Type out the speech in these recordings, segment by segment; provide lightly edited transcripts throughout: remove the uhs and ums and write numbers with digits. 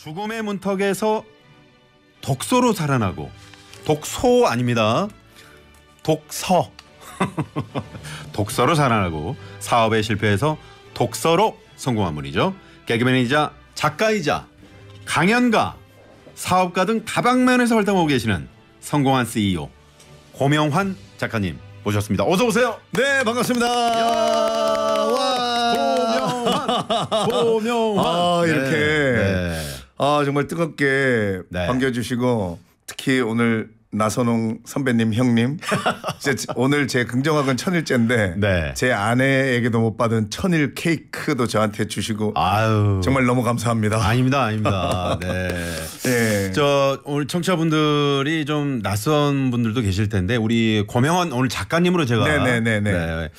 죽음의 문턱에서 독소로 살아나고 독소 아닙니다. 독서. 독서로 살아나고 사업에 실패해서 독서로 성공한 분이죠. 개그맨이자 작가이자 강연가, 사업가 등 다방면에서 활동하고 계시는 성공한 CEO 고명환 작가님 모셨습니다. 어서 오세요. 네, 반갑습니다. 와, 고명환. 이렇게 네. 정말 뜨겁게 네. 반겨주시고 특히 오늘 나선홍 선배님 형님 오늘 제 긍정학은 천일째인데 네. 제 아내에게도 못 받은 천일 케이크도 저한테 주시고 아유, 정말 너무 감사합니다. 아닙니다. 네. 네. 저 오늘 청취자분들이 좀 낯선 분들도 계실 텐데 우리 고명환 오늘 작가님으로 제가 네네네네.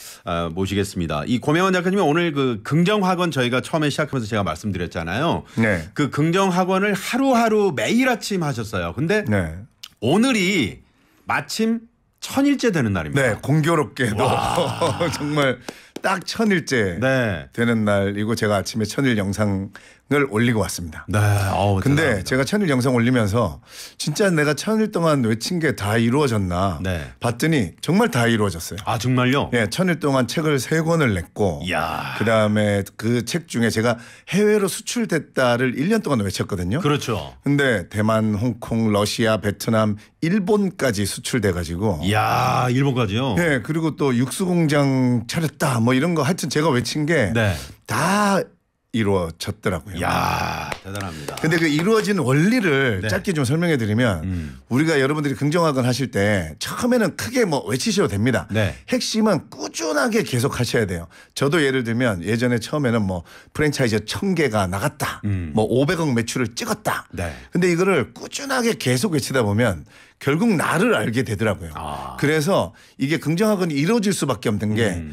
모시겠습니다. 이 고명환 작가님이 오늘 그 긍정학원 저희가 처음에 시작하면서 제가 말씀드렸잖아요. 네. 그 긍정학원을 하루하루 매일 아침 하셨어요. 근데 네. 오늘이 마침 1000일째 되는 날입니다. 네, 공교롭게도 정말 딱 1000일째 네. 되는 날이고 제가 아침에 1000일 영상을 올리고 왔습니다. 네. 근데 대단합니다. 제가 1000일 영상 올리면서 진짜 내가 1000일 동안 외친 게 다 이루어졌나 네. 봤더니 정말 다 이루어졌어요. 아 정말요? 예, 1000일 동안 책을 3권을 냈고 이야. 그다음에 그 책 중에 제가 해외로 수출됐다를 1년 동안 외쳤거든요. 그렇죠. 근데 대만, 홍콩, 러시아, 베트남, 일본까지 수출돼 가지고 이야, 일본까지요? 예, 그리고 또 육수 공장 차렸다 뭐 이런 거 하여튼 제가 외친 게 다 네. 이루어졌더라고요. 이야, 대단합니다. 근데 그 이루어진 원리를 네. 짧게 좀 설명해 드리면 우리가 여러분들이 긍정학원 하실 때 처음에는 크게 뭐 외치셔도 됩니다. 네. 핵심은 꾸준하게 계속 하셔야 돼요. 저도 예를 들면 예전에 처음에는 뭐 프랜차이즈 1000개가 나갔다. 뭐 500억 매출을 찍었다. 네. 근데 이거를 꾸준하게 계속 외치다 보면 결국 나를 알게 되더라고요. 그래서 이게 긍정학원이 이루어질 수밖에 없는 게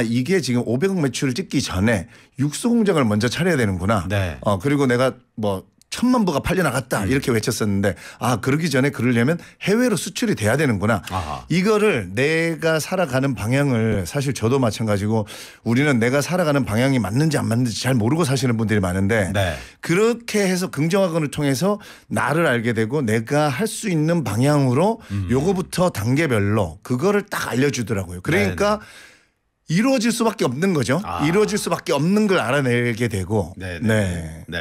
이게 지금 500억 매출을 찍기 전에 육수 공장을 먼저 차려야 되는구나. 네. 그리고 내가 뭐 1000만 부가 팔려나갔다 이렇게 외쳤었는데 그러기 전에 그러려면 해외로 수출이 돼야 되는구나. 아하. 이거를 내가 살아가는 방향을 사실 저도 마찬가지고 우리는 내가 살아가는 방향이 맞는지 안 맞는지 잘 모르고 사시는 분들이 많은데 네. 그렇게 해서 긍정학원을 통해서 나를 알게 되고 내가 할 수 있는 방향으로 요거부터 단계별로 그거를 딱 알려주더라고요. 그러니까 이루어질 수밖에 없는 거죠. 이루어질 수밖에 없는 걸 알아내게 되고 네.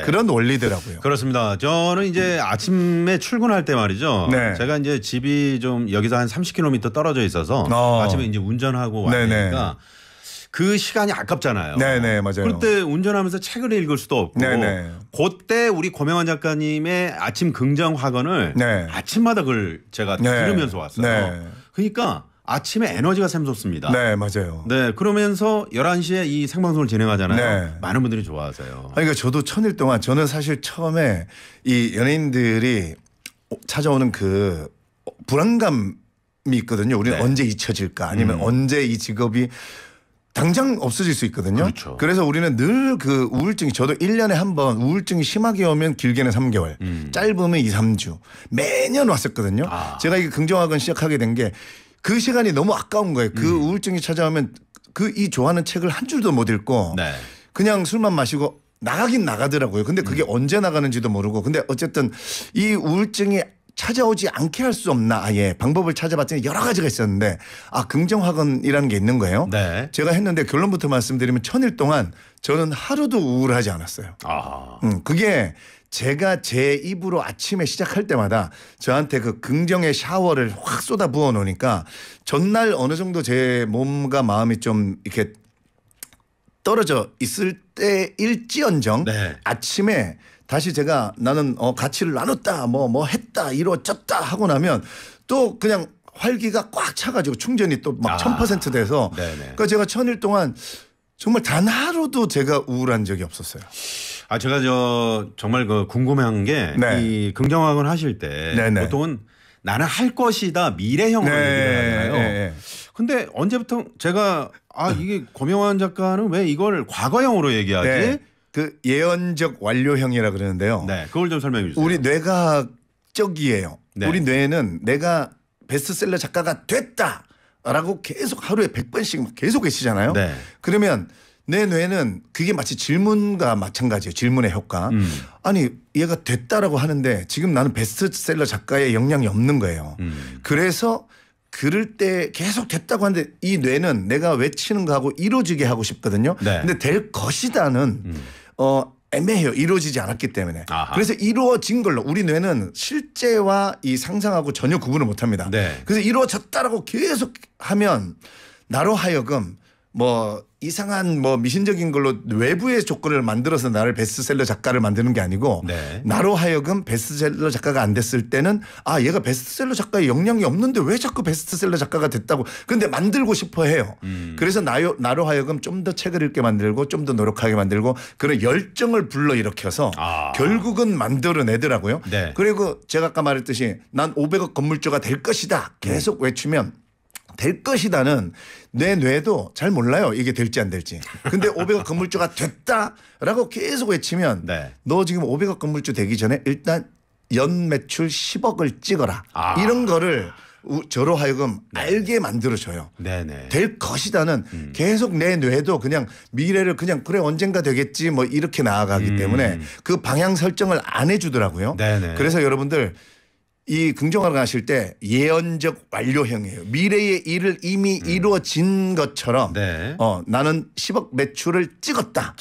그런 원리더라고요. 그렇습니다. 저는 이제 아침에 출근할 때 말이죠. 네. 제가 이제 집이 좀 여기서 한 30km 떨어져 있어서 아침에 이제 운전하고 왔으니까 그 시간이 아깝잖아요. 네네, 맞아요. 그때 운전하면서 책을 읽을 수도 없고 네네. 그때 우리 고명환 작가님의 아침 긍정학원을 아침마다 그걸 제가 들으면서 왔어요. 네. 그러니까 아침에 에너지가 샘솟습니다. 네, 맞아요. 네, 그러면서 11시에 이 생방송을 진행하잖아요. 네. 많은 분들이 좋아하세요. 그러니까 저도 1000일 동안 저는 사실 처음에 이 연예인들이 찾아오는 그 불안감이 있거든요. 우리는 언제 잊혀질까 아니면 언제 이 직업이 당장 없어질 수 있거든요. 그렇죠. 그래서 우리는 늘 그 우울증이 저도 1년에 한 번 우울증이 심하게 오면 길게는 3개월 짧으면 2, 3주 매년 왔었거든요. 제가 이게 긍정학원 시작하게 된 게 그 시간이 너무 아까운 거예요. 그 우울증이 찾아오면 이 좋아하는 책을 한 줄도 못 읽고 그냥 술만 마시고 나가긴 나가더라고요. 근데 그게 언제 나가는지도 모르고 근데 어쨌든 이 우울증이 찾아오지 않게 할 수 없나 방법을 찾아봤더니 여러 가지가 있었는데 긍정학원이라는 게 있는 거예요. 네. 제가 했는데 결론부터 말씀드리면 1000일 동안 저는 하루도 우울하지 않았어요. 그게 제가 제 입으로 아침에 시작할 때마다 저한테 그 긍정의 샤워를 확 쏟아 부어 놓으니까 전날 어느 정도 제 몸과 마음이 좀 이렇게 떨어져 있을 때일지언정 아침에 다시 제가 나는 가치를 나눴다 뭐 했다 이루어졌다 하고 나면 또 그냥 활기가 꽉 차가지고 충전이 또 막 1000% 돼서 그러니까 제가 1000일 동안 정말 단 하루도 제가 우울한 적이 없었어요. 제가 정말 그 궁금한 게 이 긍정학원 하실 때 보통은 나는 할 것이다 미래형으로 얘기를 하잖아요. 근데 언제부터 제가 이게 고명환 작가는 왜 이걸 과거형으로 얘기하지? 그 예언적 완료형이라 그러는데요. 네, 그걸 좀 설명해 주세요. 우리 뇌과학적이에요. 우리 뇌는 내가 베스트셀러 작가가 됐다라고 계속 하루에 100번씩 계속 외치잖아요. 그러면 내 뇌는 그게 마치 질문과 마찬가지예요. 질문의 효과. 아니 얘가 됐다라고 하는데 지금 나는 베스트셀러 작가의 역량이 없는 거예요. 그래서 그럴 때 계속 됐다고 하는데 이 뇌는 내가 외치는 거하고 이루어지게 하고 싶거든요. 네. 근데 될 것이다는 애매해요. 이루어지지 않았기 때문에. 아하. 그래서 이루어진 걸로 우리 뇌는 실제와 이 상상하고 전혀 구분을 못합니다. 네. 그래서 이루어졌다라고 계속 하면 나로 하여금 뭐 이상한 뭐 미신적인 걸로 외부의 조건을 만들어서 나를 베스트셀러 작가를 만드는 게 아니고 네. 나로 하여금 베스트셀러 작가가 안 됐을 때는 아 얘가 베스트셀러 작가의 역량이 없는데 왜 자꾸 베스트셀러 작가가 됐다고 근데 만들고 싶어 해요. 그래서 나로 하여금 좀 더 책을 읽게 만들고 좀 더 노력하게 만들고 그런 열정을 불러일으켜서 결국은 만들어내더라고요. 네. 그리고 제가 아까 말했듯이 난 500억 건물주가 될 것이다 계속 외치면 될 것이다는 내 뇌도 잘 몰라요. 이게 될지 안 될지. 근데 500억 건물주가 됐다라고 계속 외치면 네. 너 지금 500억 건물주 되기 전에 일단 연 매출 10억을 찍어라. 이런 거를 저로 하여금 네. 알게 만들어줘요. 네네. 될 것이다는 계속 내 뇌도 그냥 미래를 그냥 그래 언젠가 되겠지 뭐 이렇게 나아가기 때문에 그 방향 설정을 안 해주더라고요. 네네. 그래서 여러분들 이 긍정화를 하실 때 예언적 완료형이에요. 미래의 일을 이미 이루어진 것처럼 네. 나는 10억 매출을 찍었다.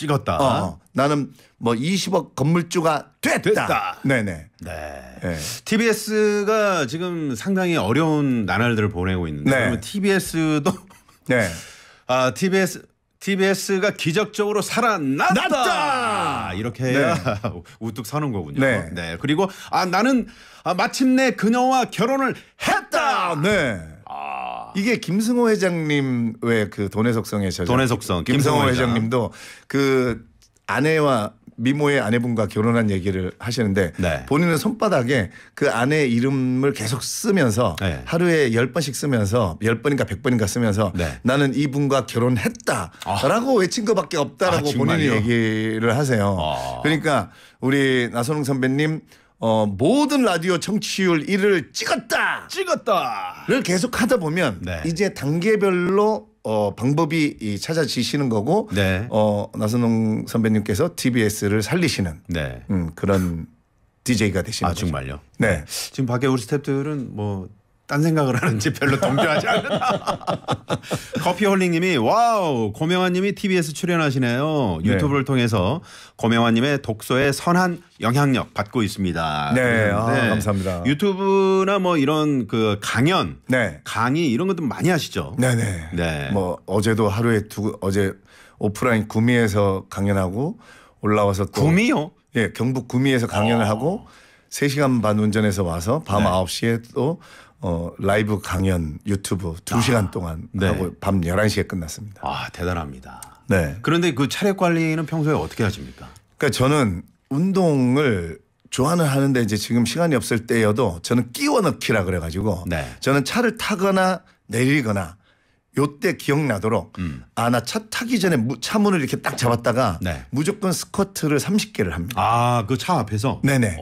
나는 뭐 20억 건물주가 됐다. 네네. 네. 네. TBS가 지금 상당히 어려운 나날들을 보내고 있는데 네. 그러면 TBS도 네. TBS가 기적적으로 살아났다. 이렇게 해야 네. 우뚝 서는 거군요. 네. 네. 그리고 나는 마침내 그녀와 결혼을 했다. 네. 이게 김승호 회장님 왜 그 돈의 속성에 돈의 속성 김승호 회장님도 그 아내와 미모의 아내분과 결혼한 얘기를 하시는데 네. 본인은 손바닥에 그 아내의 이름을 계속 쓰면서 네. 하루에 10번씩 쓰면서 10번인가 100번인가 쓰면서 네. 나는 이분과 결혼했다라고 외친 것밖에 없다라고 본인이 얘기를 하세요. 그러니까 우리 나선홍 선배님 모든 라디오 청취율 1위를 찍었다를 계속 하다 보면 네. 이제 단계별로 방법이 찾아지시는 거고 네. 나선홍 선배님께서 TBS를 살리시는 네. 그런 DJ가 되시는 거죠. 정말요? 네. 지금 밖에 우리 스태프들은 뭐 딴 생각을 하는지 별로 동조하지 않는다. 커피홀릭님이 와우 고명환님이 TBS 출연하시네요. 유튜브를 네. 통해서 고명환님의 독서에 선한 영향력 받고 있습니다. 네, 감사합니다. 유튜브나 뭐 이런 그 강연, 네. 강의 이런 것도 많이 하시죠. 네네. 네. 뭐 어제도 하루에 어제 오프라인 구미에서 강연하고 올라와서 또 구미요? 예, 경북 구미에서 강연을 하고 3시간 반 운전해서 와서 밤 네. 9시에 또 라이브 강연 유튜브 2시간 동안 네. 하고 밤 11시에 끝났습니다. 대단합니다. 네. 그런데 그 차력 관리는 평소에 어떻게 하십니까? 그러니까 저는 운동을 좋아는 하는데 이제 지금 시간이 없을 때여도 저는 끼워 넣기라 그래가지고 네. 저는 차를 타거나 내리거나 요때 기억나도록 나 차 타기 전에 차 문을 이렇게 딱 잡았다가 네. 무조건 스쿼트를 30개를 합니다. 그 차 앞에서? 네네.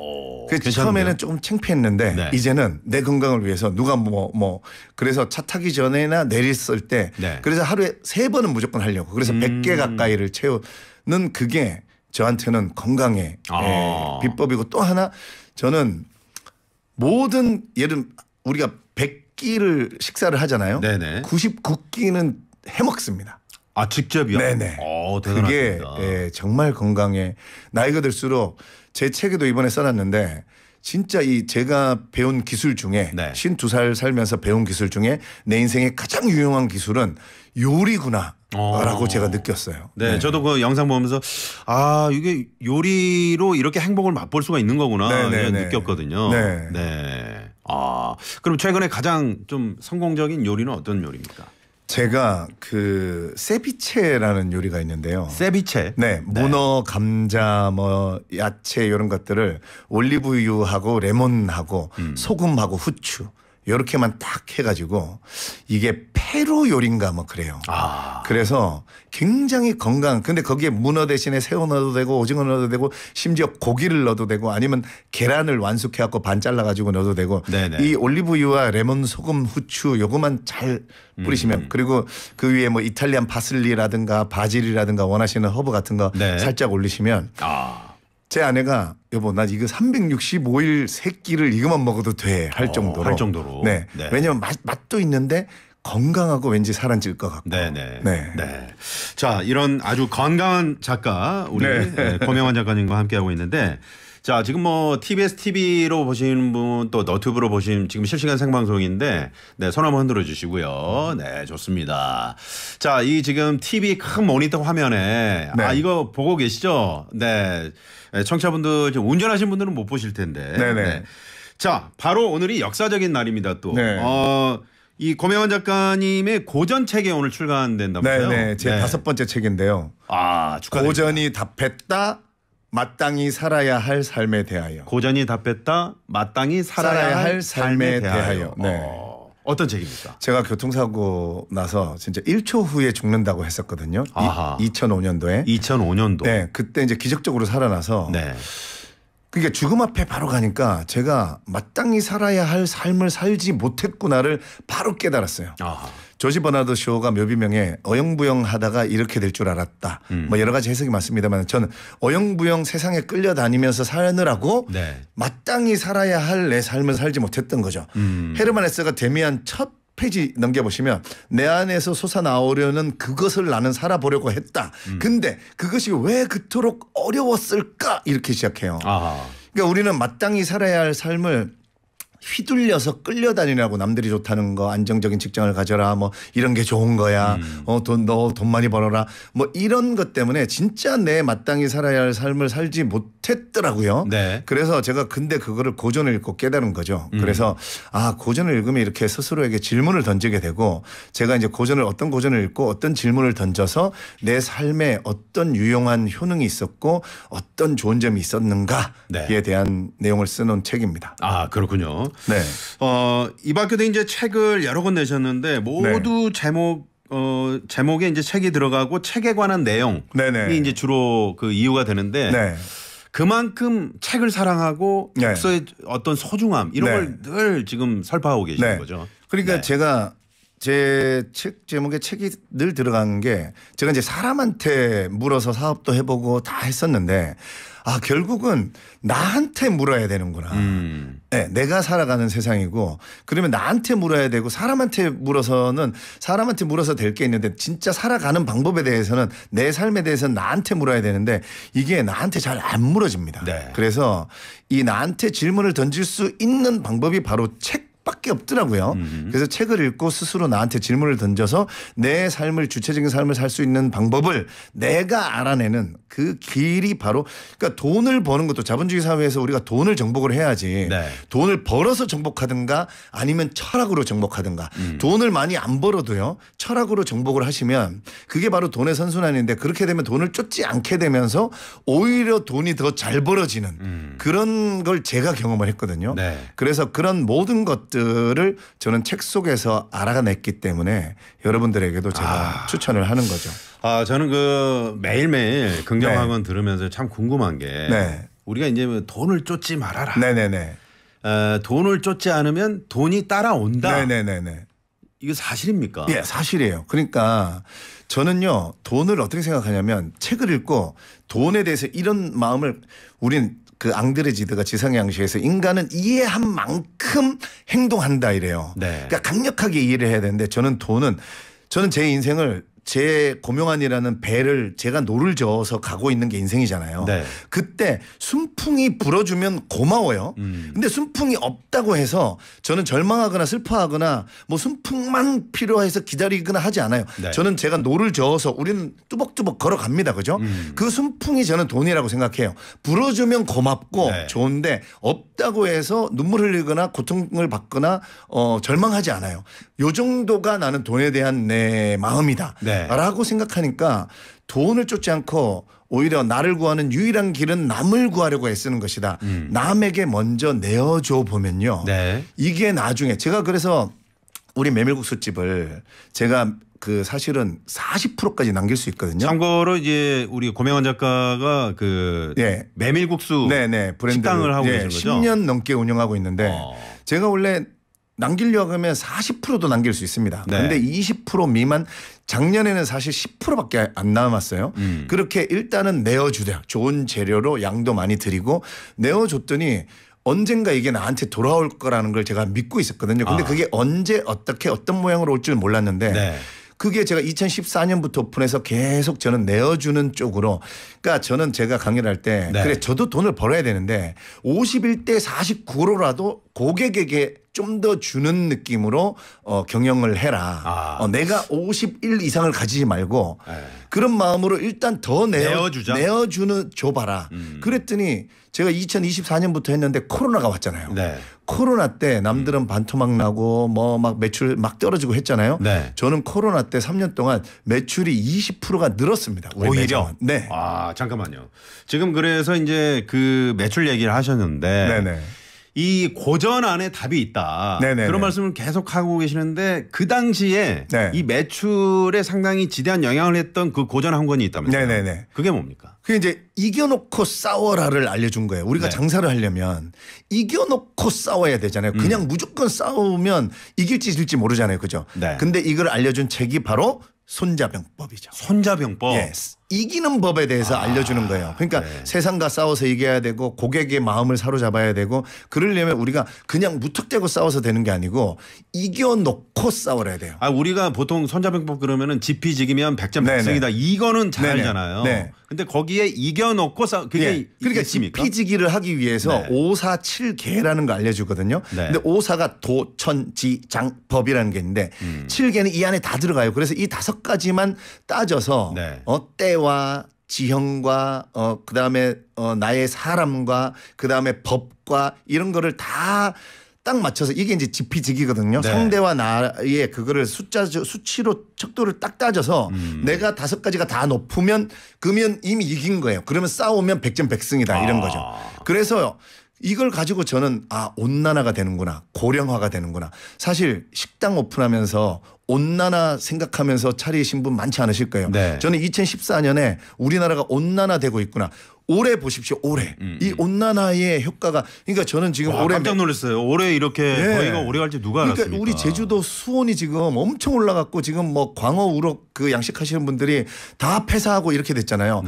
처음에는 조금 창피했는데 네. 이제는 내 건강을 위해서 누가 그래서 차 타기 전에나 내렸을 때 네. 그래서 하루에 3번은 무조건 하려고 그래서 100개 가까이를 채우는 그게 저한테는 건강의 비법이고 또 하나 저는 모든 예를 우리가 100끼를 식사를 하잖아요. 네네. 99끼는 해먹습니다. 직접이요? 네네. 대단하십니다. 그게 정말 건강에 나이가 들수록 제 책에도 이번에 써놨는데 진짜 제가 배운 기술 중에 네. 52살 살면서 배운 기술 중에 내 인생의 가장 유용한 기술은 요리구나라고 제가 느꼈어요. 네, 네. 저도 그 영상 보면서 이게 요리로 이렇게 행복을 맛볼 수가 있는 거구나 느꼈거든요. 네. 네. 그럼 최근에 가장 좀 성공적인 요리는 어떤 요리입니까? 제가 그 세비체라는 요리가 있는데요. 세비체? 네. 문어, 감자, 뭐 야채 이런 것들을 올리브유하고 레몬하고 소금하고 후추 요렇게만 딱 해가지고 이게 페루 요리인가 뭐 그래요. 그래서 굉장히 건강. 근데 거기에 문어 대신에 새우 넣어도 되고 오징어 넣어도 되고 심지어 고기를 넣어도 되고 아니면 계란을 완숙해갖고 반 잘라가지고 넣어도 되고 네네. 이 올리브유와 레몬, 소금, 후추 요거만 잘 뿌리시면 그리고 그 위에 뭐 이탈리안 파슬리라든가 바질이라든가 원하시는 허브 같은 거 네. 살짝 올리시면 제 아내가 여보 나 이거 365일 세 끼를 이거만 먹어도 돼 할 정도로. 네. 네. 왜냐하면 맛도 있는데 건강하고 왠지 살안 찔 것 같고. 네네. 네. 자 이런 아주 건강한 작가 우리 네. 고명환 작가님과 함께하고 있는데 자 지금 뭐 TBS TV로 보시는 분 또 너튜브로 보시는 지금 실시간 생방송인데 네, 손 한번 흔들어 주시고요. 네 좋습니다. 자 이 지금 TV 큰 모니터 화면에 네. 이거 보고 계시죠? 네. 청취자분들 운전하시는 분들은 못 보실 텐데. 네네. 네. 자 바로 오늘이 역사적인 날입니다 또. 네. 이 고명환 작가님의 고전 책에 오늘 출간된다면서요? 네네. 제 5번째 책인데요. 축하드립니다. 고전이 답했다. 마땅히 살아야 할 삶에 대하여. 고전이 답했다. 마땅히 살아야 할 삶에 대하여. 네. 어떤 책입니까? 제가 교통사고 나서 진짜 1초 후에 죽는다고 했었거든요. 2005년도에. 2005년도. 네. 그때 이제 기적적으로 살아나서. 네. 그러니까 죽음 앞에 바로 가니까 제가 마땅히 살아야 할 삶을 살지 못했구나를 바로 깨달았어요. 조지 버나드 쇼가 묘비명에 어영부영하다가 이렇게 될 줄 알았다. 뭐 여러 가지 해석이 많습니다만 저는 어영부영 세상에 끌려다니면서 사느라고 네. 마땅히 살아야 할 내 삶을 살지 못했던 거죠. 헤르만 헤세가 데미안 첫 페이지 넘겨보시면 내 안에서 솟아나오려는 그것을 나는 살아보려고 했다. 근데 그것이 왜 그토록 어려웠을까 이렇게 시작해요. 그러니까 우리는 마땅히 살아야 할 삶을 휘둘려서 끌려다니라고 남들이 좋다는 거 안정적인 직장을 가져라 뭐 이런 게 좋은 거야. 너 돈 많이 벌어라. 뭐 이런 것 때문에 진짜 내 마땅히 살아야 할 삶을 살지 못했더라고요. 네. 그래서 제가 근데 그거를 고전을 읽고 깨달은 거죠. 그래서 고전을 읽으면 이렇게 스스로에게 질문을 던지게 되고 제가 이제 어떤 고전을 읽고 어떤 질문을 던져서 내 삶에 어떤 유용한 효능이 있었고 어떤 좋은 점이 있었는가에 네. 대한 내용을 써놓은 책입니다. 그렇군요. 네. 이 밖에도 이제 책을 여러 권 내셨는데 모두 네. 제목에 이제 책이 들어가고 책에 관한 내용이 네네. 이제 주로 그 이유가 되는데 네. 그만큼 책을 사랑하고 네. 독서의 어떤 소중함 이런 네. 걸 늘 지금 설파하고 계시는 네. 거죠. 그러니까 네. 제가 제 책 제목에 책이 늘 들어간 게 제가 이제 사람한테 물어서 사업도 해보고 다 했었는데 결국은 나한테 물어야 되는구나. 네, 내가 살아가는 세상이고 그러면 나한테 물어야 되고 사람한테 물어서 될 게 있는데 진짜 살아가는 방법에 대해서는 내 삶에 대해서는 나한테 물어야 되는데 이게 나한테 잘 안 물어집니다. 네. 그래서 이 나한테 질문을 던질 수 있는 방법이 바로 밖에 없더라고요. 그래서 책을 읽고 스스로 나한테 질문을 던져서 내 삶을 주체적인 삶을 살 수 있는 방법을 내가 알아내는 그 길이 바로 그러니까 돈을 버는 것도 자본주의 사회에서 우리가 돈을 정복을 해야지 네. 돈을 벌어서 정복하든가 아니면 철학으로 정복하든가 돈을 많이 안 벌어도요 철학으로 정복을 하시면 그게 바로 돈의 선순환인데 그렇게 되면 돈을 쫓지 않게 되면서 오히려 돈이 더 잘 벌어지는 그런 걸 제가 경험을 했거든요. 네. 그래서 그런 모든 것들을 저는 책 속에서 알아냈기 때문에 여러분들에게도 제가 추천을 하는 거죠. 저는 그 매일매일 긍정학원 네. 들으면서 참 궁금한 게 네. 우리가 이제 돈을 쫓지 말아라. 네네네. 돈을 쫓지 않으면 돈이 따라온다. 네네네. 이거 사실입니까? 예, 사실이에요. 그러니까 저는요 돈을 어떻게 생각하냐면 책을 읽고 돈에 대해서 이런 마음을 우린 그 앙드레지드가 지상양식에서 인간은 이해한 만큼 행동한다 이래요. 네. 그러니까 강력하게 이해를 해야 되는데 저는 제 인생을 제 고명환이라는 배를 제가 노를 저어서 가고 있는 게 인생이잖아요. 네. 그때 순풍이 불어주면 고마워요. 근데 순풍이 없다고 해서 저는 절망하거나 슬퍼하거나 뭐 순풍만 필요해서 기다리거나 하지 않아요. 네. 저는 제가 노를 저어서 우리는 뚜벅뚜벅 걸어갑니다. 그죠? 그 순풍이 저는 돈이라고 생각해요. 불어주면 고맙고 네. 좋은데 없다고 해서 눈물 흘리거나 고통을 받거나 절망하지 않아요. 요 정도가 나는 돈에 대한 내 마음이다. 네. 라고 생각하니까 돈을 쫓지 않고 오히려 나를 구하는 유일한 길은 남을 구하려고 애쓰는 것이다. 남에게 먼저 내어줘 보면요. 네. 이게 나중에 제가 그래서 우리 메밀국수 집을 제가 그 사실은 40%까지 남길 수 있거든요. 참고로 이제 우리 고명환 작가가 그 네. 메밀국수 네네. 브랜드 식당을 하고 계신 거죠. 10년 넘게 운영하고 있는데 제가 원래 남기려고 하면 40%도 남길 수 있습니다. 그런데 20% 미만 작년에는 사실 10%밖에 안 남았어요. 그렇게 일단은 내어주자. 좋은 재료로 양도 많이 드리고 내어줬더니 언젠가 이게 나한테 돌아올 거라는 걸 제가 믿고 있었거든요. 근데 그게 언제 어떻게 어떤 모양으로 올 줄 몰랐는데 네. 그게 제가 2014년부터 오픈해서 계속 저는 내어주는 쪽으로 그러니까 저는 제가 강의를 할 때 네. 그래 저도 돈을 벌어야 되는데 51대 49로라도 고객에게 좀 더 주는 느낌으로 경영을 해라. 내가 51 이상을 가지지 말고 그런 마음으로 일단 더 내어주는 줘봐라. 그랬더니 제가 2024년부터 했는데 코로나가 왔잖아요. 네. 코로나 때 남들은 반토막 나고 뭐 막 매출 막 떨어지고 했잖아요. 네. 저는 코로나 때 3년 동안 매출이 20%가 늘었습니다. 오히려. 매장은. 네. 잠깐만요. 지금 그래서 이제 그 매출 얘기를 하셨는데 네네. 이 고전 안에 답이 있다. 네네네. 그런 말씀을 계속 하고 계시는데 그 당시에 네. 이 매출에 상당히 지대한 영향을 했던 그 고전 한 권이 있다면서요. 네네네. 그게 뭡니까? 그게 이제 이겨놓고 싸워라를 알려준 거예요. 우리가 장사를 하려면 이겨놓고 싸워야 되잖아요. 그냥 무조건 싸우면 이길지 질지 모르잖아요. 그죠? 네. 근데 이걸 알려준 책이 바로 손자병법이죠. 손자병법. Yes. 이기는 법에 대해서 알려주는 거예요. 그러니까 세상과 싸워서 이겨야 되고 고객의 마음을 사로잡아야 되고 그러려면 우리가 그냥 무턱대고 싸워서 되는 게 아니고 이겨놓고 싸워야 돼요. 우리가 보통 손자병법 그러면은 지피지기면 백전백승이다. 이거는 잘 알잖아요. 네. 근데 거기에 이겨놓고 그게 그러니까 있습니까? 지피지기를 하기 위해서 547개라는 거 알려주거든요. 근데 5사가 도천지장법이라는 게 있는데 7개는 이 안에 다 들어가요. 그래서 이 5가지만 따져서 때와 지형과 그다음에 나의 사람과 그다음에 법과 이런 거를 다 딱 맞춰서 이게 이제 지피지기거든요. 상대와 나의 그거를 수치로 척도를 딱 따져서 내가 5가지가 다 높으면 그러면 이미 이긴 거예요. 그러면 싸우면 백전백승이다 이런 거죠. 그래서 이걸 가지고 저는 온난화가 되는구나. 고령화가 되는구나. 사실 식당 오픈하면서 온난화 생각하면서 차리신 분 많지 않으실 거예요. 저는 2014년에 우리나라가 온난화되고 있구나. 올해 보십시오. 올해. 이 온난화의 효과가 그러니까 저는 지금 올해 깜짝 놀랐어요. 올해 이렇게 더위가 오래 갈지 누가 알았습니까? 그러니까 우리 제주도 수온이 지금 엄청 올라갔고 지금 뭐 광어 우럭 그 양식하시는 분들이 다 폐사하고 이렇게 됐잖아요.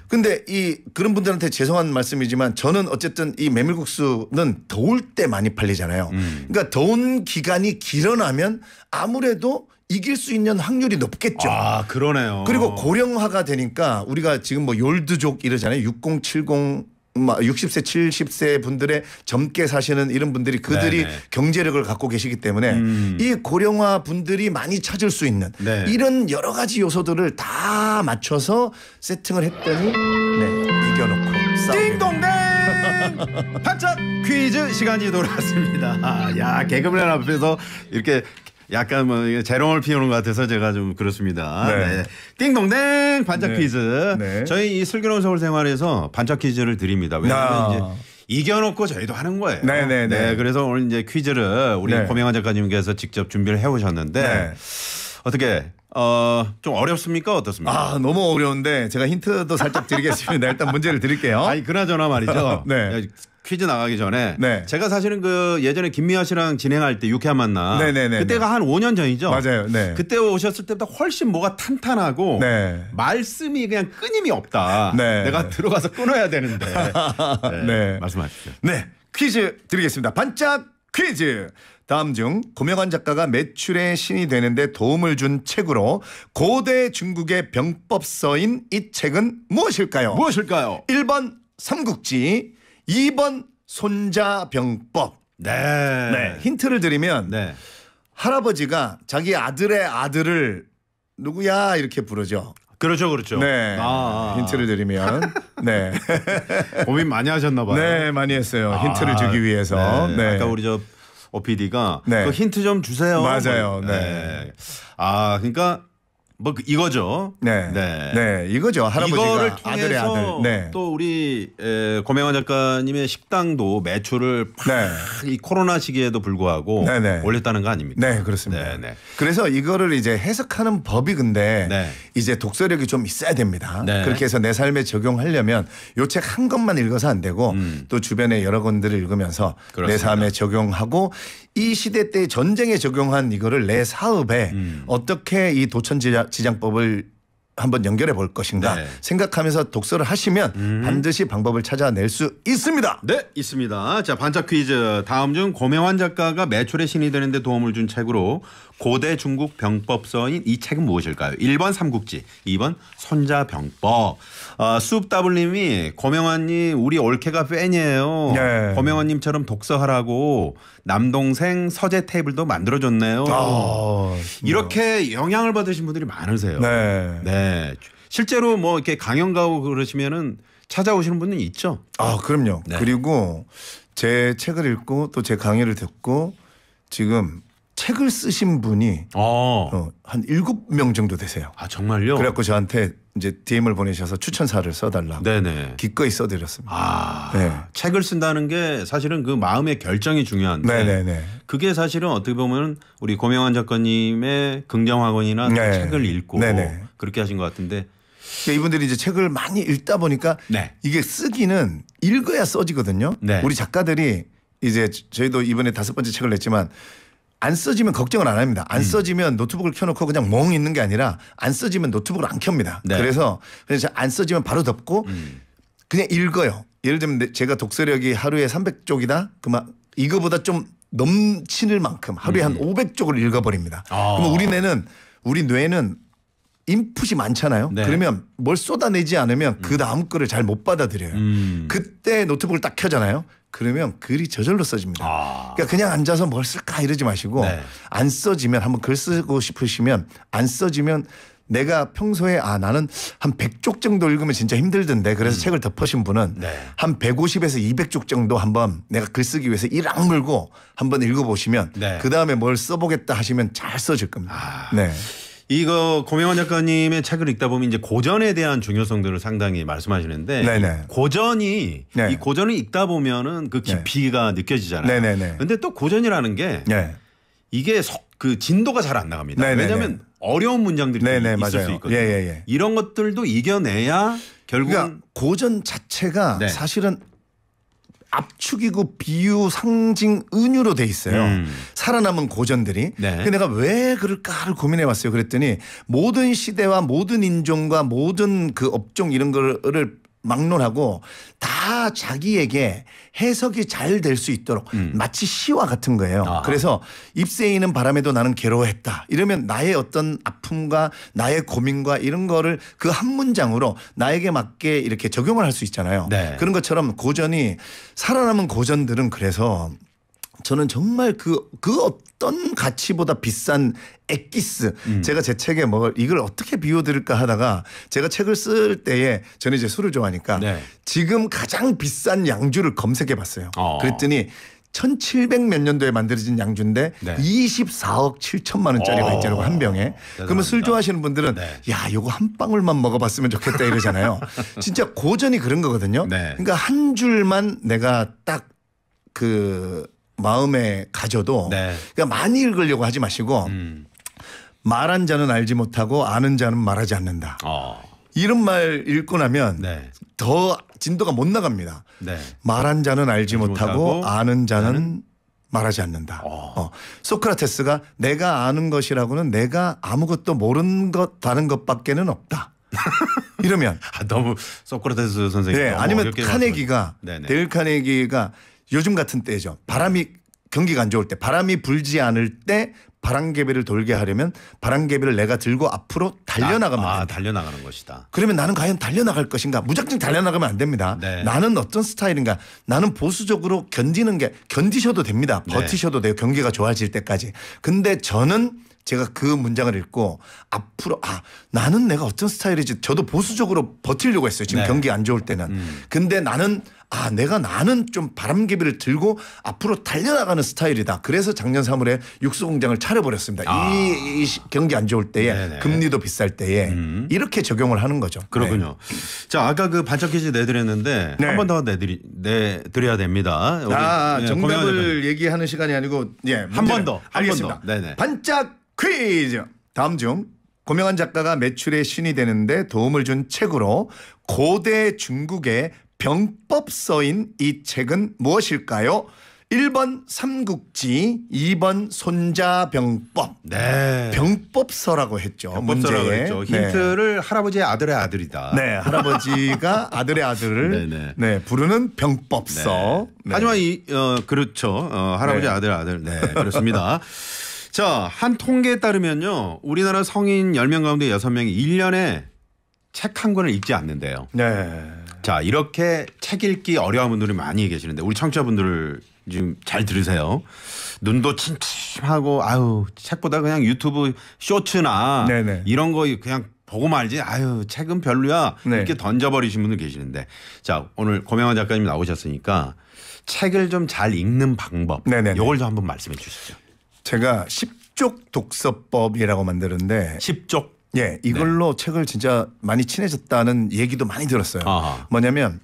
근데 그런 분들한테 죄송한 말씀이지만 저는 어쨌든 이 메밀국수는 더울 때 많이 팔리잖아요. 그러니까 더운 기간이 길어나면 아무래도 이길 수 있는 확률이 높겠죠. 그러네요. 그리고 고령화가 되니까 우리가 지금 뭐 열두족 이러잖아요. 60, 70, 60세, 70세 분들의 젊게 사시는 이런 분들이 그들이 경제력을 갖고 계시기 때문에 이 고령화 분들이 많이 찾을 수 있는 이런 여러 가지 요소들을 다 맞춰서 세팅을 했더니 이겨놓고 싸우게. 띵동댕 반짝 퀴즈 시간이 돌아왔습니다. 야 개그맨 앞에서 이렇게 약간 뭐 재롱을 피우는 것 같아서 제가 좀 그렇습니다. 띵동댕 반짝 퀴즈. 저희 이 슬기로운 서울 생활에서 반짝 퀴즈를 드립니다. 왜냐하면 이제 이겨놓고 저희도 하는 거예요. 그래서 오늘 이제 퀴즈를 우리 고명환 작가님께서 직접 준비를 해오셨는데 어떻게 좀 어렵습니까? 어떻습니까? 너무 어려운데 제가 힌트도 살짝 드리겠습니다. 일단 문제를 드릴게요. 그나저나 말이죠. 퀴즈 나가기 전에 제가 사실은 그 예전에 김미아 씨랑 진행할 때 유쾌한 만남 그때가 한 5년 전이죠. 맞아요. 그때 오셨을 때보다 훨씬 뭐가 탄탄하고 말씀이 그냥 끊임이 없다. 내가 들어가서 끊어야 되는데. 말씀하십시오. 퀴즈 드리겠습니다. 반짝 퀴즈. 다음 중 고명환 작가가 매출의 신이 되는데 도움을 준 책으로 고대 중국의 병법서인 이 책은 무엇일까요? 1번 삼국지, 2번 손자병법. 힌트를 드리면 할아버지가 자기 아들의 아들을 누구야 이렇게 부르죠. 그렇죠. 힌트를 드리면 고민 많이 하셨나 봐요. 많이 했어요. 힌트를 주기 위해서. 아까 우리 저 OPD가 그 힌트 좀 주세요. 맞아요. 그러니까 뭐 이거죠. 네. 네. 네. 이거죠. 할아버지가 이거를 아들의 아들. 네. 또 우리 고명환 작가님의 식당도 매출을 네. 이 코로나 시기에도 불구하고 네네. 올렸다는 거 아닙니까? 네, 그렇습니다. 네네. 그래서 이거를 이제 해석하는 법이 근데 네. 이제 독서력이 좀 있어야 됩니다. 네. 그렇게 해서 내 삶에 적용하려면 요 책 한 권만 읽어서 안 되고 또 주변에 여러 권들을 읽으면서 그렇습니다. 내 삶에 적용하고 이 시대 때 전쟁에 적용한 이거를 내 사업에 어떻게 이 도천지장법을 한번 연결해 볼 것인가 네. 생각하면서 독서를 하시면 반드시 방법을 찾아낼 수 있습니다. 네, 있습니다. 자, 반짝 퀴즈. 다음 중 고명환 작가가 매출의 신이 되는데 도움을 준 책으로 고대 중국 병법서인 이 책은 무엇일까요? 1번 삼국지, 2번 손자병법. 숲다블님이 고명환님 우리 올케가 팬이에요. 네. 고명환님처럼 독서하라고 남동생 서재 테이블도 만들어줬네요. 이렇게 영향을 받으신 분들이 많으세요. 네. 네. 실제로 뭐 이렇게 강연 가고 그러시면은 찾아오시는 분은 있죠. 그럼요. 네. 그리고 제 책을 읽고 또 제 강의를 듣고 지금 책을 쓰신 분이 한 7명 정도 되세요. 아, 정말요? 그래갖고 저한테 이제 DM을 보내셔서 추천사를 써달라고 네네. 기꺼이 써드렸습니다. 네. 책을 쓴다는 게 사실은 그 마음의 결정이 중요한데 네네네. 그게 사실은 어떻게 보면 우리 고명환 작가님의 긍정학원이나 네. 책을 읽고 네네. 그렇게 하신 것 같은데 그러니까 이분들이 이제 책을 많이 읽다 보니까 네. 이게 쓰기는 읽어야 써지거든요. 네. 우리 작가들이 이제 저희도 이번에 5번째 책을 냈지만 안 써지면 걱정을 안 합니다. 안 써지면 노트북을 켜놓고 그냥 멍 있는 게 아니라 안 써지면 노트북을 안 켭니다. 네. 그래서 안 써지면 바로 덮고 그냥 읽어요. 예를 들면 제가 독서력이 하루에 300쪽이다. 그만 이거보다 좀 넘치는 만큼 하루에 한 500쪽을 읽어버립니다. 그러면 우리 뇌는 인풋이 많잖아요. 네. 그러면 뭘 쏟아내지 않으면 그 다음 거를 잘 못 받아들여요. 그때 노트북을 딱 켜잖아요. 그러면 글이 저절로 써집니다. 그러니까 그냥 앉아서 뭘 쓸까 이러지 마시고 네. 안 써지면 한번 글 쓰고 싶으시면 안 써지면 내가 평소에 나는 한 100쪽 정도 읽으면 진짜 힘들던데 그래서 책을 덮으신 분은 네. 한 150에서 200쪽 정도 한번 내가 글 쓰기 위해서 일 악물고 한번 읽어보시면 네. 그다음에 뭘 써보겠다 하시면 잘 써질 겁니다. 네. 이거 고명환 작가님의 책을 읽다 보면 이제 고전에 대한 중요성들을 상당히 말씀하시는데 네네. 고전이 네. 이 고전을 읽다 보면은 그 깊이가 느껴지잖아요. 네네네. 근데 또 고전이라는 게 네. 이게 그 진도가 잘 안 나갑니다. 네네네. 왜냐하면 어려운 문장들이 있을 맞아요. 수 있거든요. 예. 이런 것들도 이겨내야 결국은 그러니까 고전 자체가 네. 사실은 압축이고 비유, 상징, 은유로 돼 있어요. 살아남은 고전들이. 네. 근데 내가 왜 그럴까를 고민해 봤어요. 그랬더니 모든 시대와 모든 인종과 모든 그 업종 이런 거를 막론하고 다 자기에게 해석이 잘 될 수 있도록 마치 시와 같은 거예요. 그래서 잎새이는 바람에도 나는 괴로워했다. 이러면 나의 어떤 아픔과 나의 고민과 이런 거를 그 한 문장으로 나에게 맞게 이렇게 적용을 할 수 있잖아요. 네. 그런 것처럼 고전이 살아남은 고전들은 그래서 저는 정말 그 어떤 가치보다 비싼 엑기스 제가 제 책에 이걸 어떻게 비워드릴까 하다가 제가 책을 쓸 때에 저는 이제 술을 좋아하니까 네. 지금 가장 비싼 양주를 검색해 봤어요. 그랬더니 1700몇 년도에 만들어진 양주인데 네. 24억 7천만 원짜리가 있더라고 한 병에. 그러면 술 좋아하시는 분들은 야 요거 한 방울만 먹어봤으면 좋겠다 이러잖아요. 진짜 고전이 그런 거거든요. 네. 그러니까 한 줄만 내가 딱 그 마음에 가져도 그러니까 많이 읽으려고 하지 마시고 말한 자는 알지 못하고 아는 자는 말하지 않는다. 이런 말 읽고 나면 더 진도가 못 나갑니다. 말한 자는 알지 못하고 아는 자는 말하지 않는다. 소크라테스가 내가 아는 것이라고는 내가 아무것도 모르는 것 다른 것밖에는 없다. 이러면 너무 소크라테스 선생님. 네, 아니면 카네기가 데일 카네기가 요즘 같은 때죠. 경기가 안 좋을 때 바람이 불지 않을 때 바람개비를 돌게 하려면 바람개비를 내가 들고 앞으로 달려나가면 된다. 달려나가는 것이다. 그러면 나는 과연 달려나갈 것인가? 무작정 달려나가면 안 됩니다. 나는 어떤 스타일인가? 나는 보수적으로 견디셔도 됩니다. 버티셔도 돼요. 경기가 좋아질 때까지. 근데 저는 제가 그 문장을 읽고 앞으로 나는 내가 어떤 스타일이지 저도 보수적으로 버티려고 했어요. 지금 경기 안 좋을 때는. 근데 나는 내가 나는 좀 바람개비를 들고 앞으로 달려나가는 스타일이다. 그래서 작년 3월에 육수 공장을 차려버렸습니다. 이 경기 안 좋을 때에 네네. 금리도 비쌀 때에 이렇게 적용을 하는 거죠. 그렇군요. 네. 자, 아까 그 반짝 퀴즈 내드렸는데 네. 한 번 더 내드려야 됩니다. 정답을 얘기하는 시간이 아니고 한 번 더. 알겠습니다. 반짝 퀴즈. 다음 중 고명한 작가가 매출의 신이 되는데 도움을 준 책으로 고대 중국의 병법서인 이 책은 무엇일까요? 1번 삼국지, 2번 손자병법. 네. 병법서라고 했죠. 병법서라고 했죠. 힌트를 할아버지의 아들의 아들이다. 네, 할아버지가 아들의 아들을 부르는 병법서. 네. 하지만 그렇죠. 할아버지 아들의 아들. 네, 그렇습니다. 자, 한 통계에 따르면요. 우리나라 성인 10명 가운데 6명이 1년에 책 한 권을 읽지 않는데요. 네. 자, 이렇게 책 읽기 어려운 분들이 많이 계시는데 우리 청취자분들 지금 잘 들으세요. 눈도 침침하고 책보다 그냥 유튜브 쇼츠나 네네. 이런 거 그냥 보고 말지 책은 별로야 이렇게 던져버리신 분들 계시는데 자, 오늘 고명환 작가님 나오셨으니까 책을 좀 잘 읽는 방법 이걸 좀 한번 말씀해 주시죠. 제가 10족 독서법이라고 만드는데 10족? 예, 이걸로 책을 진짜 많이 친해졌다는 얘기도 많이 들었어요. 뭐냐면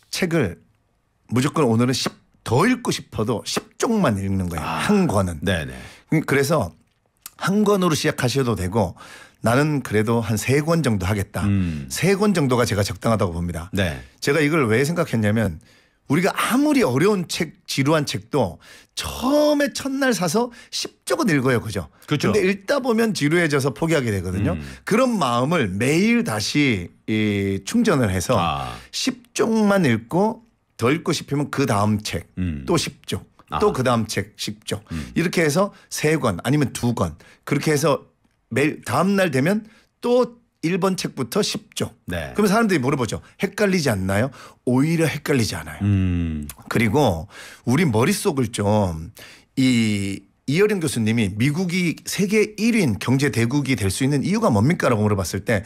책을 무조건 오늘은 더 읽고 싶어도 10쪽만 읽는 거예요. 한 권은. 네네. 그래서 한 권으로 시작하셔도 되고 나는 그래도 한 3권 정도 하겠다. 3권 정도가 제가 적당하다고 봅니다. 네. 제가 이걸 왜 생각했냐면 우리가 아무리 어려운 책, 지루한 책도 처음에 첫날 사서 10쪽은 읽어요. 그죠? 그렇죠. 근데 읽다 보면 지루해져서 포기하게 되거든요. 그런 마음을 매일 다시 충전을 해서 10쪽만 읽고 더 읽고 싶으면 그 다음 책 또 10쪽 또 그 다음 책 10쪽 이렇게 해서 3권 아니면 2권 그렇게 해서 매일 다음 날 되면 또 1번 책부터 10쪽. 네. 그러면 사람들이 물어보죠. 헷갈리지 않나요? 오히려 헷갈리지 않아요. 그리고 우리 머릿속을 좀 이어령 교수님이 미국이 세계 1위인 경제 대국이 될 수 있는 이유가 뭡니까라고 물어봤을 때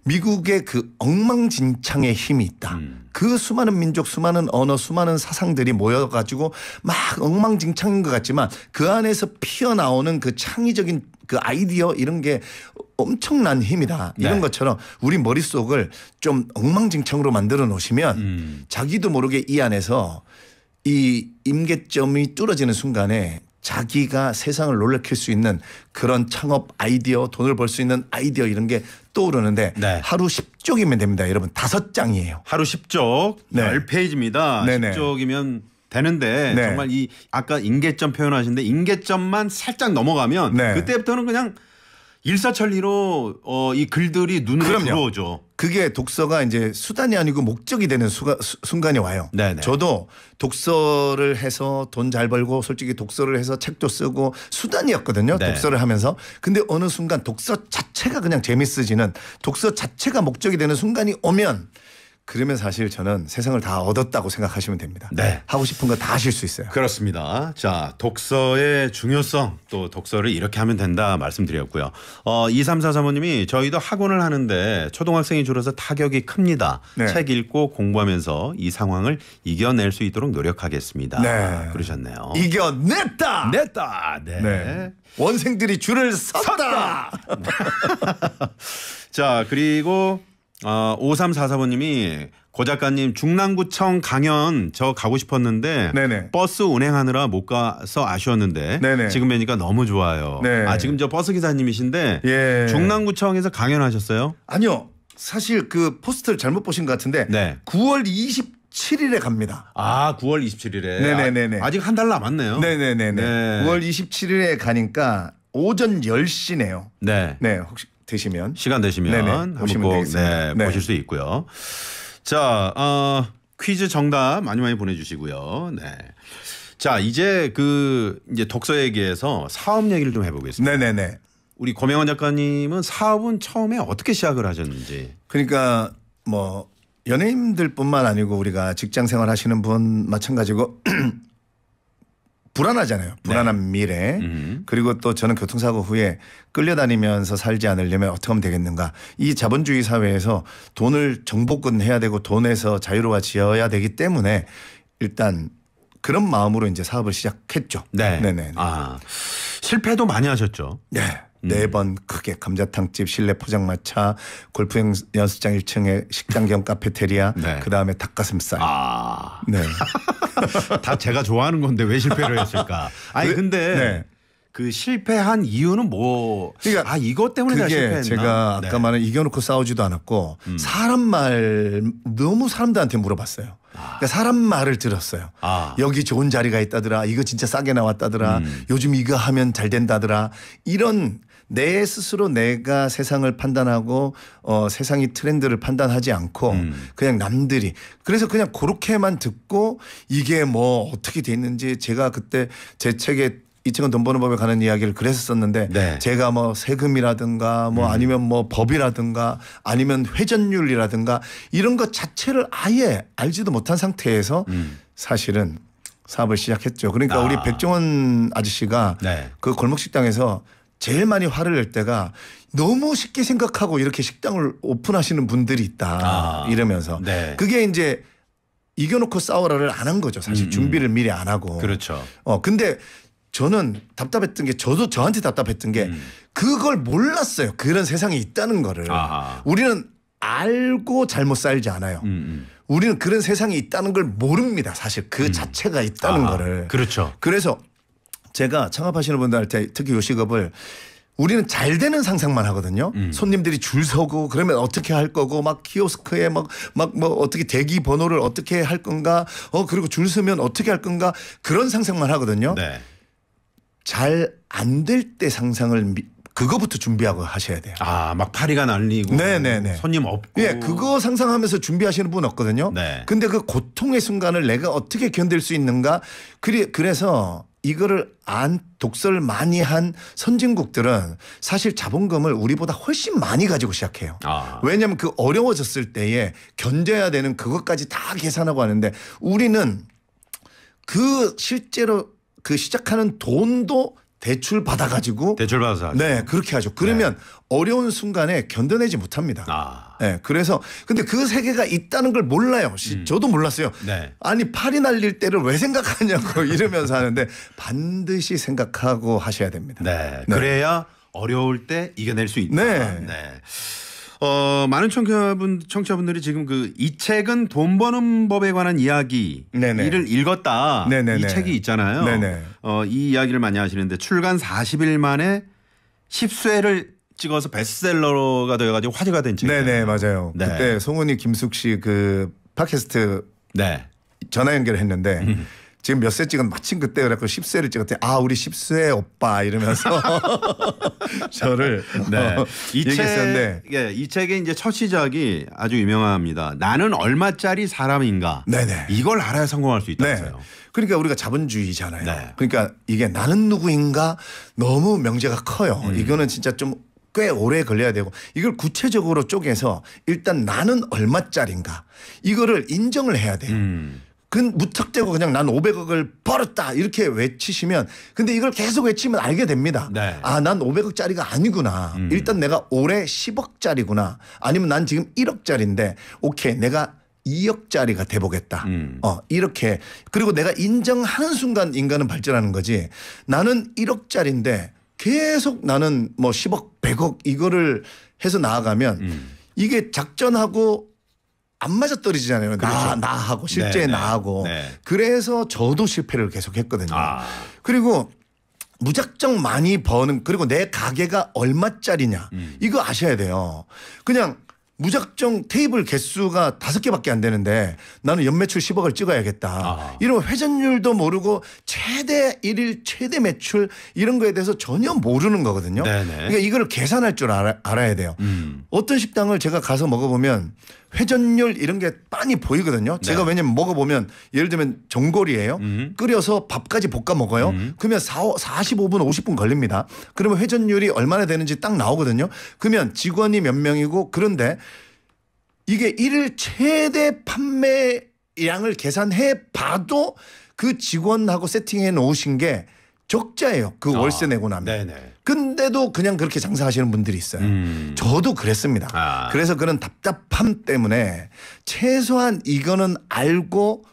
미국의 그 엉망진창의 힘이 있다. 그 수많은 민족, 수많은 언어, 수많은 사상들이 모여가지고 막 엉망진창인 것 같지만 그 안에서 피어나오는 그 창의적인 그 아이디어 이런 게 엄청난 힘이다. 이런 것처럼 우리 머릿속을 좀 엉망진창으로 만들어 놓으시면 자기도 모르게 이 안에서 이 임계점이 뚫어지는 순간에 자기가 세상을 놀래킬 수 있는 그런 창업 아이디어, 돈을 벌 수 있는 아이디어 이런 게 떠오르는데 하루 10쪽이면 됩니다. 여러분 5장이에요. 하루 10쪽 10페이지입니다. 10쪽이면 되는데 정말 이 아까 임계점 표현하신데 임계점만 살짝 넘어가면 그때부터는 그냥 일사천리로 이 글들이 눈으로 들어오죠. 그게 독서가 이제 수단이 아니고 목적이 되는 순간이 와요. 네네. 저도 독서를 해서 돈 잘 벌고 솔직히 독서를 해서 책도 쓰고 수단이었거든요. 독서를 하면서. 근데 어느 순간 독서 자체가 그냥 재밌어지는 독서 자체가 목적이 되는 순간이 오면 그러면 사실 저는 세상을 다 얻었다고 생각하시면 됩니다. 하고 싶은 거 다 하실 수 있어요. 그렇습니다. 자, 독서의 중요성 또 독서를 이렇게 하면 된다 말씀드렸고요. 2343호님이 저희도 학원을 하는데 초등학생이 줄어서 타격이 큽니다. 책 읽고 공부하면서 이 상황을 이겨낼 수 있도록 노력하겠습니다. 그러셨네요. 이겨냈다. 냈다. 원생들이 줄을 섰다. 자, 그리고 5344번님이 고 작가님 중랑구청 강연 저 가고 싶었는데 버스 운행하느라 못 가서 아쉬웠는데 지금 뵈니까 너무 좋아요. 지금 저 버스 기사님이신데 중랑구청에서 강연하셨어요? 아니요. 사실 그 포스터를 잘못 보신 것 같은데 9월 27일에 갑니다. 9월 27일에. 아직 한 달 남았네요. 9월 27일에 가니까 오전 10시네요. 혹시 되시면 시간 되시면 한번 꼭 보실 수 있고요. 자, 퀴즈 정답 많이 보내주시고요. 자, 이제 이제 독서 얘기에서 사업 얘기를 좀 해보겠습니다. 우리 고명환 작가님은 사업은 처음에 어떻게 시작을 하셨는지. 그러니까 뭐 연예인들뿐만 아니고 우리가 직장 생활 하시는 분 마찬가지고 불안하잖아요. 불안한 미래. 그리고 또 저는 교통사고 후에 끌려다니면서 살지 않으려면 어떻게 하면 되겠는가. 이 자본주의 사회에서 돈을 정복근해야 되고 돈에서 자유로워져야 되기 때문에 일단 그런 마음으로 이제 사업을 시작했죠. 네. 네네. 아, 실패도 많이 하셨죠. 네. 4번 크게 감자탕집, 실내 포장마차, 골프 연습장 1층에 식당 겸 카페테리아, 네. 그다음에 닭가슴살. 아. 네. 다 제가 좋아하는 건데 왜 실패를 했을까? 아니 근데 네. 그 실패한 이유는 뭐 그러니까 이것 때문에 다 실패했나? 제가 아까 말한 이겨놓고 싸우지도 않았고 사람 말 너무 사람들한테 물어봤어요. 그러니까 사람 말을 들었어요. 여기 좋은 자리가 있다더라. 이거 진짜 싸게 나왔다더라. 요즘 이거 하면 잘 된다더라. 이런 내 스스로 내가 세상을 판단하고 세상의 트렌드를 판단하지 않고 그냥 남들이 그래서 그냥 그렇게만 듣고 이게 뭐 어떻게 돼 있는지 제가 그때 제 책에 이 책은 돈 버는 법에 관한 이야기를 그래서 썼는데 네. 제가 뭐 세금이라든가 뭐 아니면 뭐 법이라든가 아니면 회전율이라든가 이런 것 자체를 아예 알지도 못한 상태에서 사실은 사업을 시작했죠. 그러니까 우리 백종원 아저씨가 네. 그 골목식당에서 제일 많이 화를 낼 때가 너무 쉽게 생각하고 이렇게 식당을 오픈하시는 분들이 있다 이러면서 네. 그게 이제 이겨놓고 싸우라를 안 한 거죠. 사실 준비를 미리 안 하고. 그렇죠. 근데 저는 답답했던 게 저도 저한테 답답했던 게 그걸 몰랐어요. 그런 세상이 있다는 거를. 우리는 알고 잘못 살지 않아요. 우리는 그런 세상이 있다는 걸 모릅니다. 사실 그 자체가 있다는 거를. 그렇죠. 그래서 제가 창업하시는 분들한테 특히 요식업을 우리는 잘 되는 상상만 하거든요. 손님들이 줄 서고 그러면 어떻게 할 거고 막 키오스크에 막 뭐 어떻게 대기 번호를 어떻게 할 건가 그리고 줄 서면 어떻게 할 건가 그런 상상만 하거든요. 네. 잘 안 될 때 상상을 그거부터 준비하고 하셔야 돼요. 막 파리가 날리고 네네네. 손님 없고. 예, 그거 상상하면서 준비하시는 분 없거든요. 네. 근데 그 고통의 순간을 내가 어떻게 견딜 수 있는가. 그래서 이거를 독서를 많이 한 선진국들은 사실 자본금을 우리보다 훨씬 많이 가지고 시작해요. 왜냐하면 그 어려워졌을 때에 견뎌야 되는 그것까지 다 계산하고 하는데 우리는 그 실제로 그 시작하는 돈도 대출 받아가지고 대출받아서 하죠. 네 그렇게 하죠. 그러면 네. 어려운 순간에 견뎌내지 못합니다. 네 그래서 근데 그 세계가 있다는 걸 몰라요. 저도 몰랐어요. 네. 아니 팔이 날릴 때를 왜 생각하냐고 이러면서 하는데 반드시 생각하고 하셔야 됩니다. 네. 네. 그래야 어려울 때 이겨낼 수 있다. 네. 네. 많은 청취자분들이 지금 이 책은 돈 버는 법에 관한 이야기를 읽었다. 네네네. 이 책이 있잖아요. 네네. 이 이야기를 많이 하시는데 출간 40일 만에 10쇄를 찍어서 베스트셀러가 되어가지고 화제가 된 책. 네네 맞아요. 네. 그때 송은이 김숙 씨 그 팟캐스트 네. 전화 연결했는데 지금 몇 쇄 찍은 마침 그때 그래갖고 10쇄를 찍었더니 우리 10쇄 오빠 이러면서 저를 네. 이 책의 이제 첫 시작이 아주 유명합니다. 나는 얼마짜리 사람인가. 네네. 이걸 알아야 성공할 수 있다면서요. 네. 그러니까 우리가 자본주의잖아요. 네. 그러니까 이게 나는 누구인가 너무 명제가 커요. 이거는 진짜 좀 꽤 오래 걸려야 되고 이걸 구체적으로 쪼개서 일단 나는 얼마짜리인가 이거를 인정을 해야 돼요. 무턱대고 그냥 난 500억을 벌었다 이렇게 외치시면 근데 이걸 계속 외치면 알게 됩니다. 네. 난 500억짜리가 아니구나. 일단 내가 올해 10억짜리구나. 아니면 난 지금 1억짜리인데 오케이 내가 2억짜리가 돼보겠다. 이렇게 그리고 내가 인정하는 순간 인간은 발전하는 거지. 나는 1억짜리인데 계속 나는 뭐 10억 100억 이거를 해서 나아가면 이게 작전하고 안 맞아떨어지잖아요. 그렇죠. 나하고 실제 네네. 나하고. 네. 그래서 저도 실패를 계속 했거든요. 그리고 무작정 많이 버는 그리고 내 가게가 얼마짜리냐 이거 아셔야 돼요. 그냥 무작정 테이블 개수가 5개밖에 안 되는데 나는 연매출 10억을 찍어야겠다. 이런 회전율도 모르고 최대 일일 최대 매출 이런 거에 대해서 전혀 모르는 거거든요. 네네. 그러니까 이걸 계산할 줄 알아야 돼요. 어떤 식당을 제가 가서 먹어보면 회전율 이런 게 빤히 보이거든요. 제가 네. 왜냐면 먹어보면 예를 들면 전골이에요. 끓여서 밥까지 볶아 먹어요. 그러면 45분 50분 걸립니다. 그러면 회전율이 얼마나 되는지 딱 나오거든요. 그러면 직원이 몇 명이고 그런데 이게 일일 최대 판매량을 계산해 봐도 그 직원하고 세팅해 놓으신 게 적자예요. 그 월세 내고 나면. 네네. 근데도 그냥 그렇게 장사하시는 분들이 있어요. 저도 그랬습니다. 그래서 그런 답답함 때문에 최소한 이거는 알고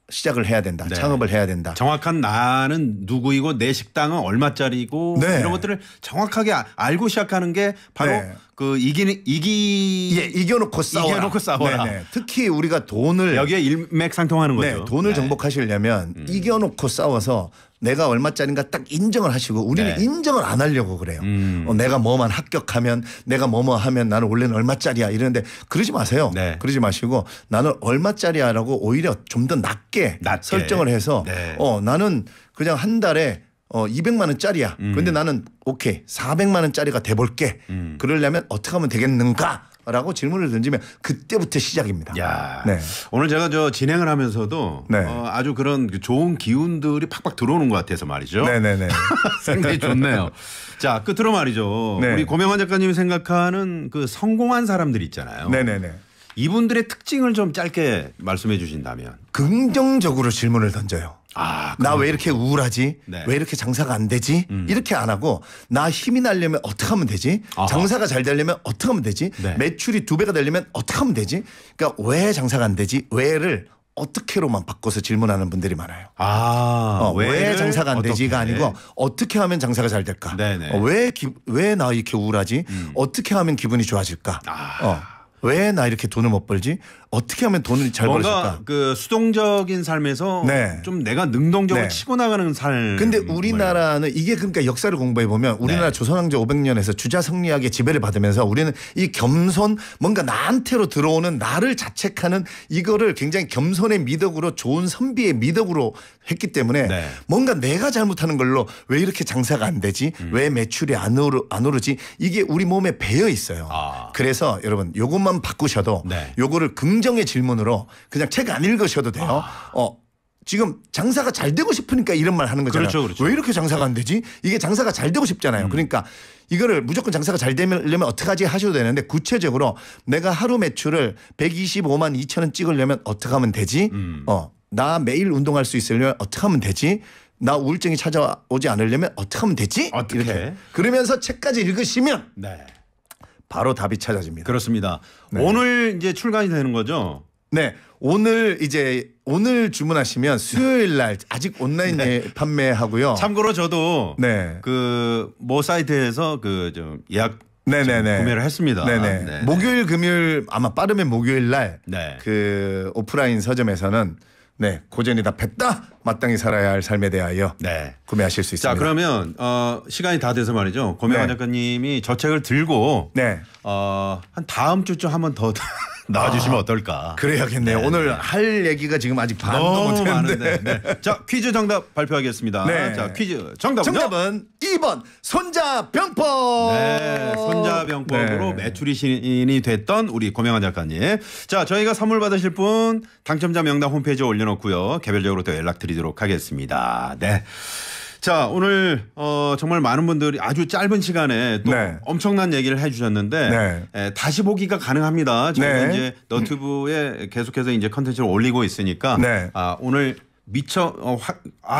시작을 해야 된다. 네. 창업을 해야 된다. 정확한 나는 누구이고 내 식당은 얼마짜리고 네. 이런 것들을 정확하게 알고 시작하는 게 바로 네. 그 이겨놓고 싸워라. 네네. 특히 우리가 돈을 여기에 일맥상통하는 거죠. 네, 돈을 정복하시려면 이겨놓고 싸워서 내가 얼마짜리인가 딱 인정을 하시고 우리는 인정을 안 하려고 그래요. 내가 뭐만 합격하면 내가 뭐뭐 하면 나는 원래는 얼마짜리야 이러는데 그러지 마세요. 네. 그러지 마시고 나는 얼마짜리야라고 오히려 좀 더 낮게 설정을 해서 나는 그냥 한 달에 200만 원짜리야. 그런데 나는 오케이 400만 원짜리가 돼볼게. 그러려면 어떻게 하면 되겠는가? 라고 질문을 던지면 그때부터 시작입니다. 야, 네. 오늘 제가 진행을 하면서도 네. 아주 그런 좋은 기운들이 팍팍 들어오는 것 같아서 말이죠. 네네네. 상당히 좋네요. 자, 끝으로 말이죠. 네. 우리 고명환 작가님이 생각하는 그 성공한 사람들 있잖아요. 네네네. 이분들의 특징을 좀 짧게 말씀해 주신다면. 긍정적으로 질문을 던져요. 나 왜 이렇게 우울하지? 네. 왜 이렇게 장사가 안 되지? 이렇게 안 하고 나 힘이 나려면 어떻게 하면 되지? 장사가 잘 되려면 어떻게 하면 되지? 네. 매출이 2배가 되려면 어떻게 하면 되지? 그러니까 왜 장사가 안 되지? 왜를 어떻게로만 바꿔서 질문하는 분들이 많아요. 왜 장사가 안 되지가 아니고 어떻게 하면 장사가 잘 될까? 왜 나 이렇게 우울하지? 어떻게 하면 기분이 좋아질까? 왜 나 이렇게 돈을 못 벌지? 어떻게 하면 돈을 잘 벌어질까? 뭔가 그 수동적인 삶에서 좀 내가 능동적으로 치고 나가는 삶. 근데 우리나라는 이게 그러니까 역사를 공부해 보면 우리나라 조선왕조 500년에서 주자성리학의 지배를 받으면서 우리는 이 겸손 뭔가 나한테로 들어오는 나를 자책하는 이거를 굉장히 겸손의 미덕으로 좋은 선비의 미덕으로 했기 때문에 뭔가 내가 잘못하는 걸로 왜 이렇게 장사가 안 되지? 왜 매출이 안 오르지? 이게 우리 몸에 배어 있어요. 그래서 여러분 요것만 바꾸셔도 요거를 긍정의 질문으로 그냥 책 안 읽으셔도 돼요. 지금 장사가 잘 되고 싶으니까 이런 말 하는 거잖아요. 그렇죠. 왜 이렇게 장사가 안 되지? 이게 장사가 잘 되고 싶잖아요. 그러니까 이거를 무조건 장사가 잘 되려면 어떡하지 하셔도 되는데 구체적으로 내가 하루 매출을 125만 2천 원 찍으려면 어떻게 하면 되지? 나 매일 운동할 수 있으려면 어떻게 하면 되지? 나 우울증이 찾아오지 않으려면 어떻게 하면 되지? 어떻게? 이렇게. 그러면서 책까지 읽으시면 바로 답이 찾아집니다. 그렇습니다. 오늘 이제 출간이 되는 거죠? 네. 오늘 주문하시면 수요일 날 아직 온라인 판매하고요. 참고로 저도 그 모 사이트에서 그 좀 예약 구매를 했습니다. 목요일 금요일 아마 빠르면 목요일 날 그 오프라인 서점에서는 고전이 다 뱉다 마땅히 살아야 할 삶에 대하여 구매하실 수 있습니다. 자, 그러면 시간이 다 돼서 말이죠. 고명환 작가님이 저 책을 들고 한 다음 주쯤 한번 더 나와주시면 어떨까. 그래야겠네요. 오늘 할 얘기가 지금 아직 반도 못했는데. 자, 퀴즈 정답 발표하겠습니다. 자, 퀴즈 정답은 2번 손자병법. 손자병법으로 매출이 신이 됐던 우리 고명환 작가님. 자, 저희가 선물 받으실 분 당첨자 명단 홈페이지에 올려놓고요. 개별적으로 또 연락드리도록 하겠습니다. 자, 오늘 정말 많은 분들이 아주 짧은 시간에 또 엄청난 얘기를 해주셨는데 다시 보기가 가능합니다. 저희가 이제 너튜브에 계속해서 이제 컨텐츠를 올리고 있으니까 오늘 미처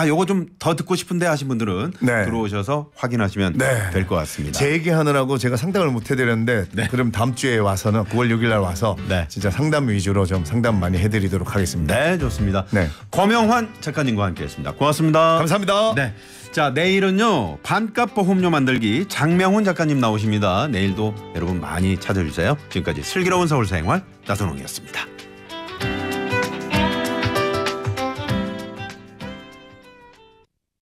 요거 좀 더 듣고 싶은데 하신 분들은 들어오셔서 확인하시면 될 것 같습니다. 제 얘기하느라고 제가 상담을 못 해드렸는데 그럼 다음 주에 와서는 9월 6일 날 와서 진짜 상담 위주로 좀 상담 많이 해드리도록 하겠습니다. 네, 좋습니다. 고명환 작가님과 함께했습니다. 고맙습니다. 감사합니다. 자, 내일은요 반값 보험료 만들기 장명훈 작가님 나오십니다. 내일도 여러분 많이 찾아주세요. 지금까지 슬기로운 서울 생활 나선홍이었습니다.